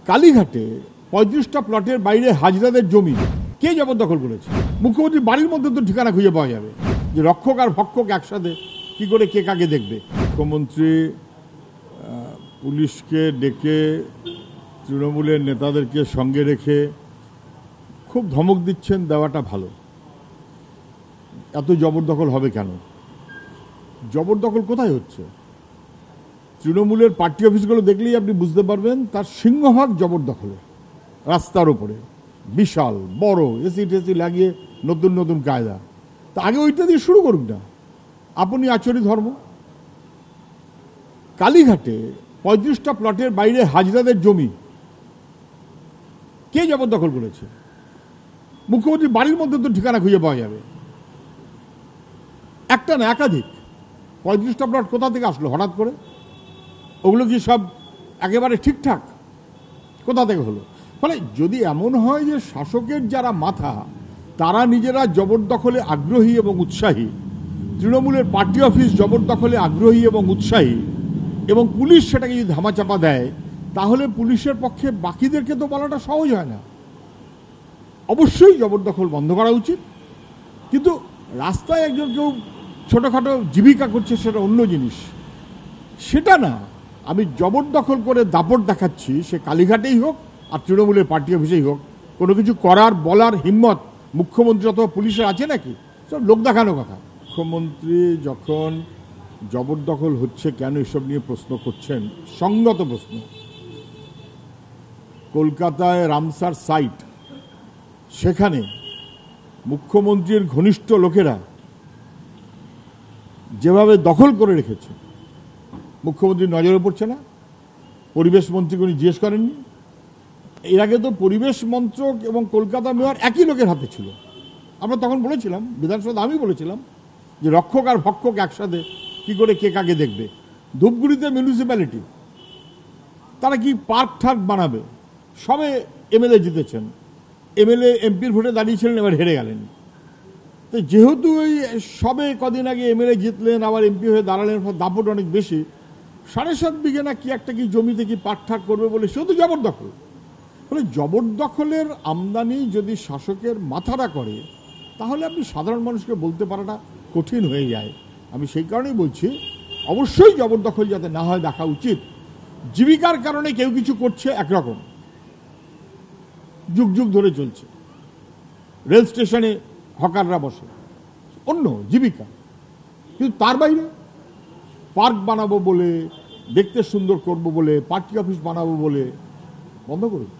কালীঘাটে ৩৫টা প্লটের বাইরে হাজরাদের জমি কে জবরদখল করেছে? মুখ্যমন্ত্রীর বাড়ির মধ্যে তো ঠিকানা খুঁজে পাওয়া যাবে যে রক্ষক আর ভক্ষক একসাথে কি করে কে কাকে দেখবে। মুখ্যমন্ত্রী পুলিশকে ডেকে তৃণমূলের নেতাদেরকে সঙ্গে রেখে খুব ধমক দিচ্ছেন, দেওয়াটা ভালো। এত জবরদখল হবে কেন? জবরদখল কোথায় হচ্ছে? তৃণমূলের পার্টি অফিসগুলো দেখলেই আপনি বুঝতে পারবেন তার সিংহভাগ জবরদখলে, রাস্তার উপরে বিশাল বড় এসি টেসি লাগিয়ে নতুন নতুন কায়দা। তা আগে ওইটা দিয়ে শুরু করুন না, আপনি আচরি ধর্ম। কালীঘাটে ৩৫টা প্লটের বাইরে হাজরাদের জমি কে জবরদখল করেছে? মুখ্যমন্ত্রীর বাড়ির মধ্যে তো ঠিকানা খুঁজে পাওয়া যাবে, একটা না একাধিক। ৩৫টা প্লট কোথা থেকে আসলো হঠাৎ করে? ওগুলো কি সব একেবারে ঠিকঠাক? কোথা থেকে হলো? ফলে যদি এমন হয় যে শাসকের যারা মাথা তারা নিজেরা জবরদখলে আগ্রহী এবং উৎসাহী, তৃণমূলের পার্টি অফিস জবরদখলে আগ্রহী এবং উৎসাহী, এবং পুলিশ সেটাকে যদি ধামাচাপা দেয়, তাহলে পুলিশের পক্ষে বাকিদেরকে তো বলাটা সহজ হয় না। অবশ্যই জবরদখল বন্ধ করা উচিত, কিন্তু রাস্তায় একজন কেউ ছোটোখাটো জীবিকা করছে সেটা অন্য জিনিস, সেটা না। আমি জবরদখল করে দাপট দেখাচ্ছি, সে কালীঘাটেই হোক আর তৃণমূলের পার্টি অফিসেই হোক, কোনো কিছু করার বলার হিম্মত মুখ্যমন্ত্রী অথবা পুলিশের আছে নাকি? সব লোক দেখানো কথা। মুখ্যমন্ত্রী যখন জবরদখল হচ্ছে কেন এসব নিয়ে প্রশ্ন করছেন, সঙ্গত প্রশ্ন। কলকাতায় রামসার সাইট, সেখানে মুখ্যমন্ত্রীর ঘনিষ্ঠ লোকেরা যেভাবে দখল করে রেখেছে, মুখ্যমন্ত্রীর নজরে পড়ছে না? পরিবেশ মন্ত্রীকে উনি জিজ্ঞেস করেননি? এর আগে তো পরিবেশ মন্ত্রক এবং কলকাতা মেয়র একই লোকের হাতে ছিল। আমরা তখন বলেছিলাম, বিধানসভা আমি বলেছিলাম যে রক্ষক আর ভক্ষক একসাথে কি করে কে কাকে দেখবে। ধূপগুড়িতে মিউনিসিপ্যালিটি, তারা কি পার্ক ঠার্ক বানাবে? সবে এমএলএ জিতেছেন, এমএলএ এমপির ভোটে দাঁড়িয়েছিলেন, এবার হেরে গেলেন। তো যেহেতু ওই সবে কদিন আগে এমএলএ জিতলেন, আবার এমপি হয়ে দাঁড়ালেন, দাপট অনেক বেশি, 7.5 বিঘে না কি একটা কি জমিতে কি পার্ক ঠাক করবে বলে সেহেতু জবরদখল। ফলে জবরদখলের আমদানি যদি শাসকের মাথাটা করে, তাহলে আপনি সাধারণ মানুষকে বলতে পারাটা কঠিন হয়ে যায়। আমি সেই কারণেই বলছি, অবশ্যই জবরদখল যাতে না হয় দেখা উচিত। জীবিকার কারণে কেউ কিছু করছে একরকম, যুগ যুগ ধরে চলছে। রেল স্টেশনে হকাররা বসে, অন্য জীবিকা। কিন্তু তার বাইরে পার্ক বানাবো বলে, দেখতে সুন্দর করব বলে, পার্টি অফিস বানাবো বলে বন্ধ করুন।